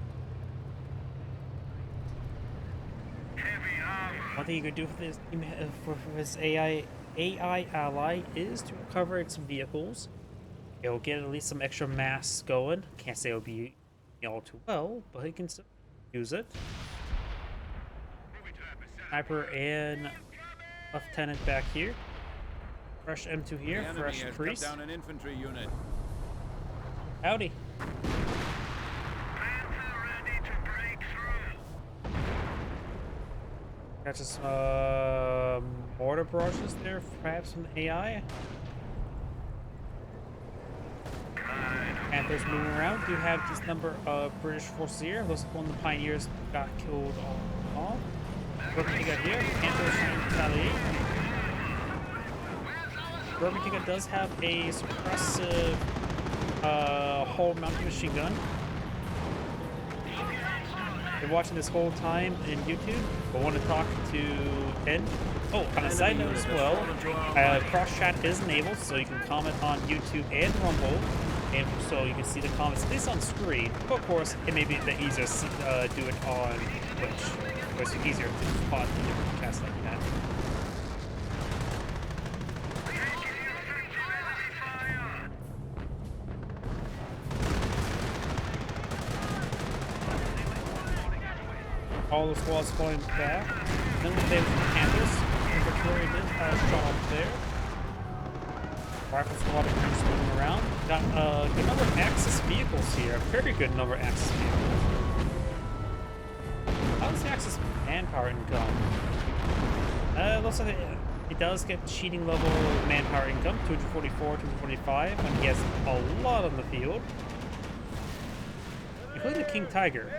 One thing you could do for his AI ally is to recover its vehicles. It'll get at least some extra mass going. Can't say it'll be all too well, but he can still use it. Sniper and Lieutenant back here. Fresh M2 here, fresh Priest. Down an infantry unit. Howdy. Got just mortar barrages there, perhaps from the AI. Panthers moving around. Do have this number of British forces here. Looks like one of the pioneers got killed off. Broken Ticket here. Panthers trying to retaliate. Broken Ticket does have a suppressive hull mounted machine gun. Been watching this whole time in YouTube, but want to talk to Ed. Oh, on a side note as well, cross chat is enabled, so you can comment on YouTube and Rumble, and so you can see the comments at least on screen. But of course, it may be a bit easier to do it on Twitch. It's easier to spot the different chats like that. All the squads going back. Then we have the Panthers. Victoria did have shot up there. Rifle squad are just moving around. Got a good number of Axis vehicles here. A very good number of Axis vehicles. How does the Axis manpower income? Looks like He does get cheating level manpower income, 244, 245, and he has a lot on the field. Including the King Tiger.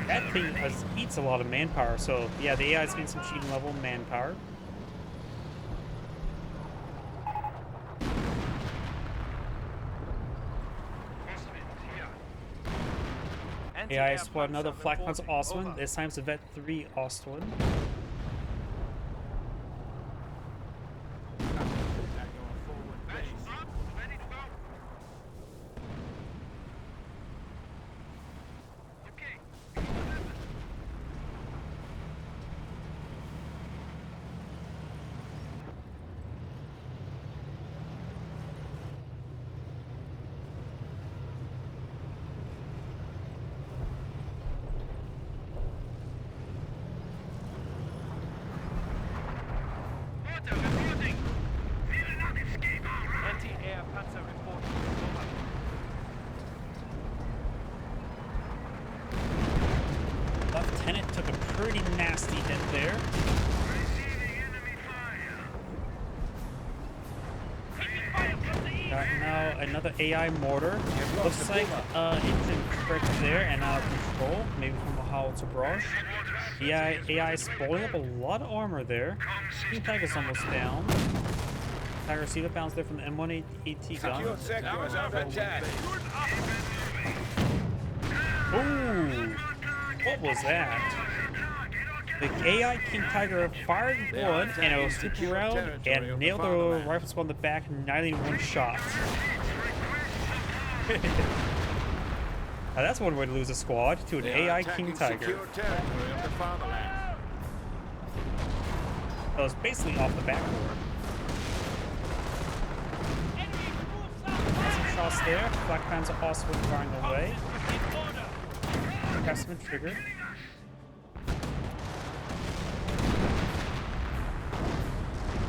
That thing eats a lot of manpower, so yeah, the AI is getting some cheating level manpower. AI spot another Flak Panzer Ostwind, this time it's a Vet 3 Ostwind. Anti-air panzer reporting. Over. Lieutenant took a pretty nasty hit there. Got now another AI mortar. Looks like engine correct there and out of control, maybe from a howitzer barrage. The AI is spoiling up a lot of armor there. King Tiger's almost down. Tiger received a bounce there from the M1 AT gun. Ooh, what was that? The AI King Tiger fired one and it was super around and nailed the rifle squad in the back, not even one shot. Now that's one way to lose a squad, to an AI King Tiger. That was basically off the backboard. Some shots there. Flak Panzer also firing away. Craftsman trigger.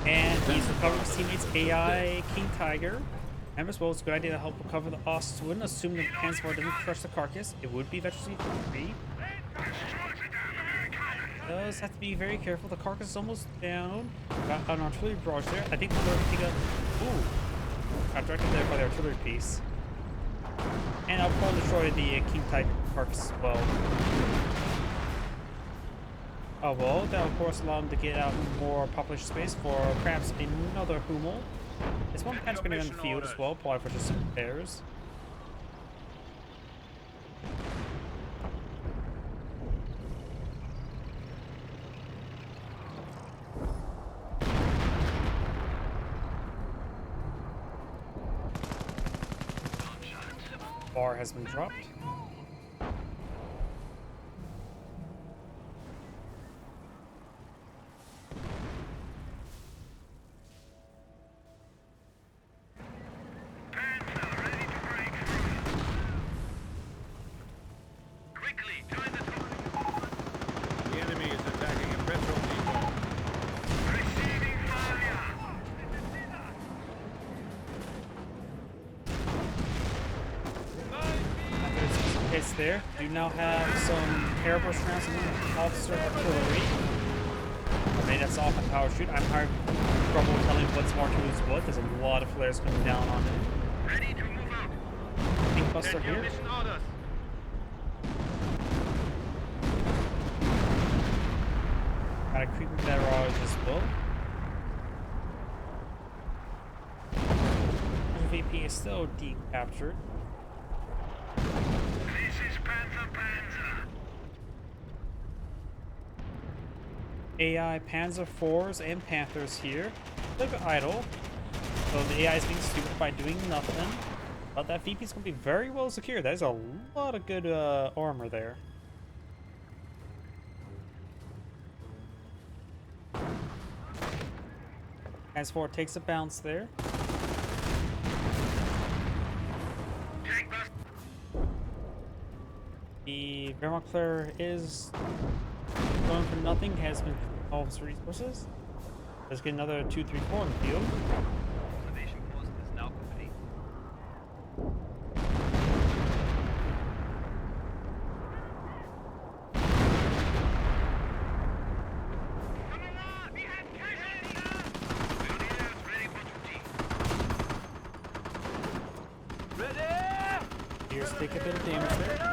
And he's recovering his teammates AI King Tiger. And as well, it's a good idea to help recover the Ostwind, assuming the Panzer doesn't crush the carcass. It would be veteran 3. Does have to be very careful. The carcass is almost down. Got an artillery barrage there. I think we're going to pick up. Ooh. Got directed there by the artillery piece. And I'll probably destroy the King Tiger carcass as well. Oh well, that of course allowed him to get out more population space for perhaps another Hummel. There's one Panzer grenade on the field as well, probably for just some repairs. Bar has been dropped. There. You now have some airburst rounds and officer artillery. Maybe that's off and power shoot. I'm having trouble telling what's more to lose what. There's a lot of flares coming down on it. Ready to move out. Pink buster here. Mission orders. Got a creeping barrage as well. VP is still decaptured. AI Panzer IVs and Panthers here. Look idle. So the AI is being stupid by doing nothing. But that VP is going to be very well secured. That is a lot of good armor there. As4 takes a bounce there. The Wehrmacht Claire is going for nothing, has been all of his resources. Let's get another 2, 3, 4 in the field. Observation post is now complete. Come along! We have casualties! Grenadiers take a bit of damage there.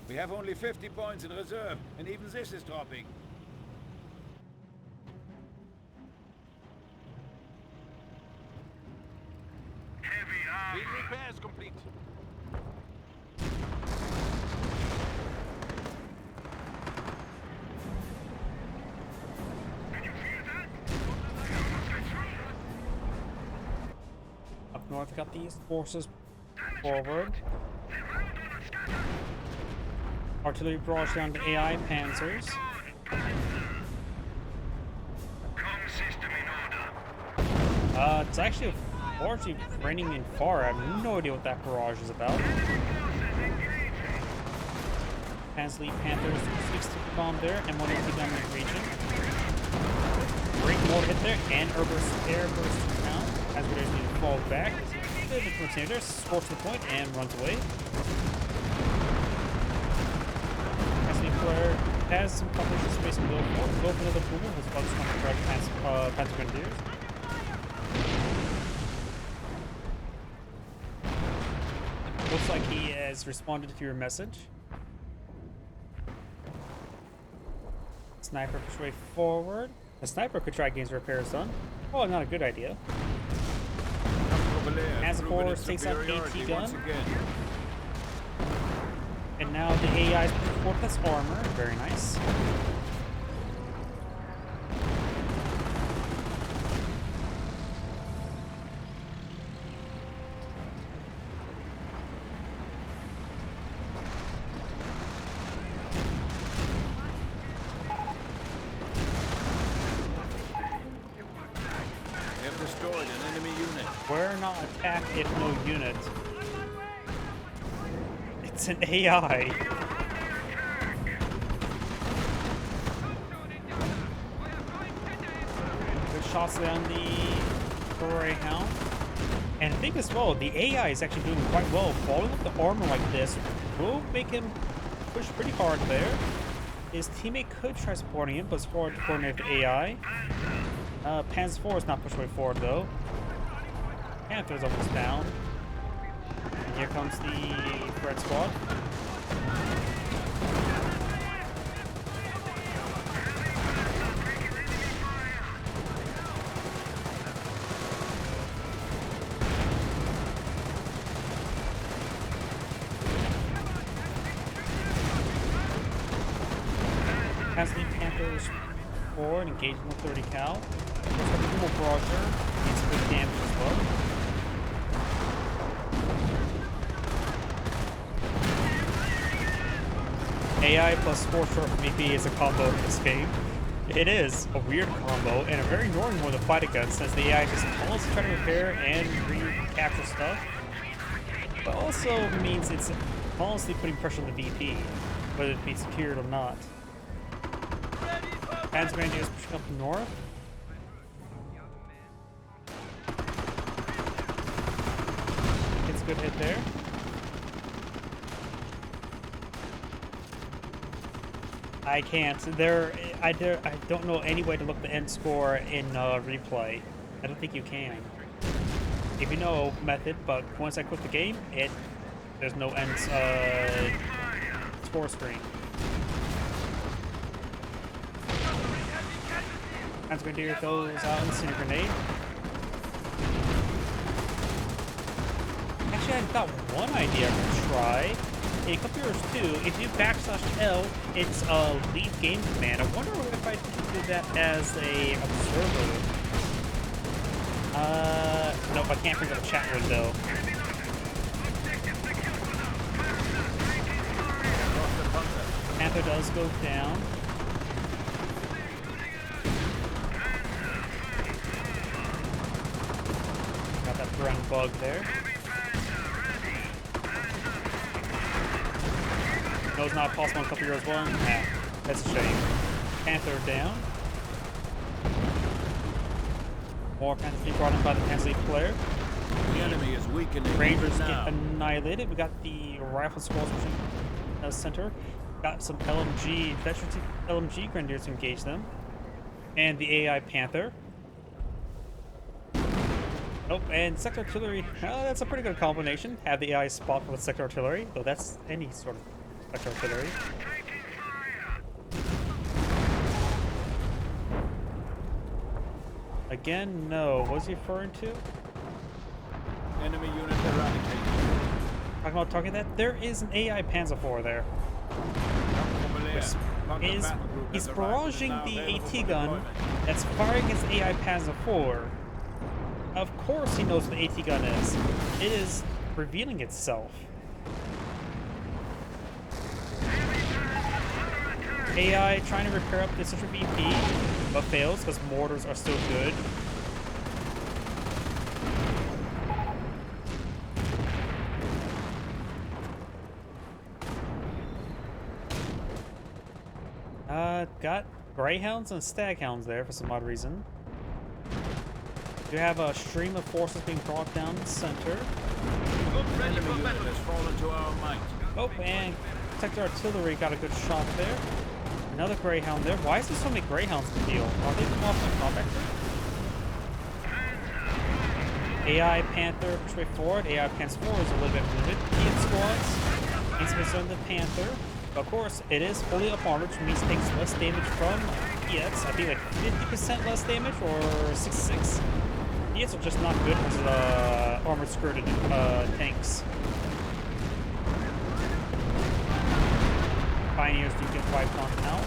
We have only 50 points in reserve, and even this is dropping. Heavy armor. Field repairs complete. Up north, got these forces forward. Artillery barrage down to AI panzers. Comm system in order. It's actually largely raining in far. I have no idea what that barrage is about. Pansley Panthers, 60 bomb there, and 180 down in the region. Great more hit there, and air burst down. As we need to fall back. The Crusader scores the point and runs away. Player has some coverage of space and go for another boom. His bugs want to grab Panther Grenadiers. Looks like he has responded to your message. Sniper push way forward. A sniper could try against repairs done. Oh, not a good idea. As forwards takes out AT gun. And now the AI's Fortress armor. Very nice. We have destroyed an enemy unit. Where not attack if no unit? It's an AI. Good shots down the Greyhound. And I think as well, the AI is actually doing quite well. Following up the armor like this will make him push pretty hard there. His teammate could try supporting him, but it's hard to coordinate the AI. Panzer 4 is not pushed way forward though. Panther's almost down. And here comes the Red Squad. Has the Panthers forward, engaging with 30 cal. There's a little barrager, needs good damage as well. AI plus 4 short from AP is a combo in this game. It is a weird combo and a very annoying one to fight against, as the AI just constantly trying to repair and recapture stuff. But also means it's constantly putting pressure on the VP, whether it be secured or not. Panzer Grenadiers pushing up north. It's a good hit there. I can't. I don't know any way to look the end score in replay. I don't think you can. If you know method, but once I quit the game, there's no end score screen. Panzer Grenadier goes out and send a grenade. Actually, I've got one idea I'm gonna try. In computers too, if you \L, it's a leave game command. I wonder if I can do that as a observer. Nope, I can't bring up a chat window. Panther does go down. Got that brown bug there. No, it's not possible in a couple years one. Nah, that's a shame. Panther down. More Panthers being brought in by the Panzer player. The enemy is weakening. Rangers now. get annihilated. We got the rifle squads pushing the center. Got some LMG, veteran LMG Grenadiers to engage them. And the AI Panther. Oh, and sector artillery. That's a pretty good combination. Have the AI spot with sector artillery, though that's any sort of sector artillery. Again, no. What was he referring to? Enemy unit eradicated. Talking about targeting that? There is an AI Panzer IV there. He's barraging the AT gun that's firing against the AI Panzer IV. Of course he knows what the AT gun is. It is revealing itself. AI trying to repair up the central BP, but fails because mortars are still good. Got Greyhounds and Staghounds there for some odd reason. You have a stream of forces being brought down the center. Enemy unit has fallen to our might. Oh, and sector artillery got a good shot there. Another Greyhound there. Why is there so many Greyhounds in the field? Are they from off the combat? AI Panther push forward. AI Panther 4 is a little bit wounded. Team squads. Needs to be sent to the Panther. Of course, it is fully up armored, which means it takes less damage from EX. I think like 50% less damage or 66. EX are just not good as armored skirted tanks. Pioneers do get wiped on now.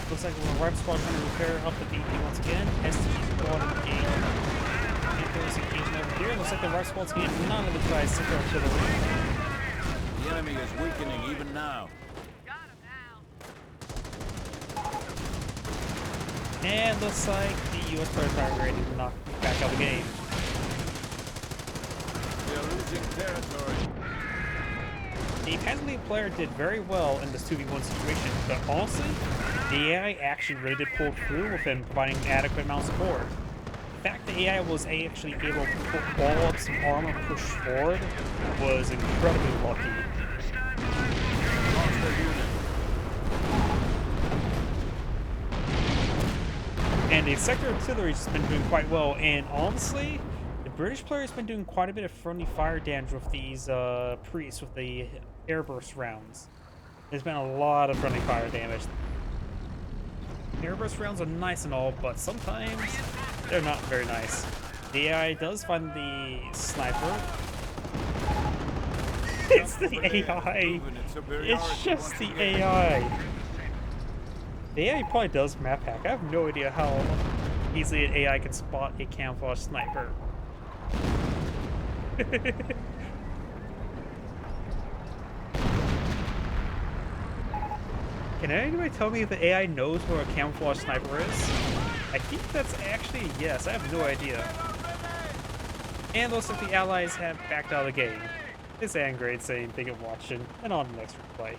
Looks like we're right squad trying to repair up the BP once again. ST squad engaged. There's occasion over here. Looks like the right squad's getting none of the guys sector artillery. The enemy is weakening even now. And looks like the US prototype ready to knock back out the game. We are losing territory. The Panzer player did very well in this 2v1 situation, but honestly, the AI actually really did pull through with him providing adequate amount of support. The fact that AI was actually able to put ball up some armor push forward was incredibly lucky. And the sector artillery has been doing quite well, and honestly, the British player has been doing quite a bit of friendly fire damage with these priests with the airburst rounds. There's been a lot of friendly fire damage. Airburst rounds are nice and all, but sometimes they're not very nice. The AI does find the sniper. It's the AI. It's just the AI. The AI probably does map hack. I have no idea how easily an AI can spot a camouflage sniper. Can anybody tell me if the AI knows where a camouflage sniper is? I think that's actually a yes. I have no idea. And looks like the allies have backed out of the game. This is Angrade saying thank you for watching, and on the next replay.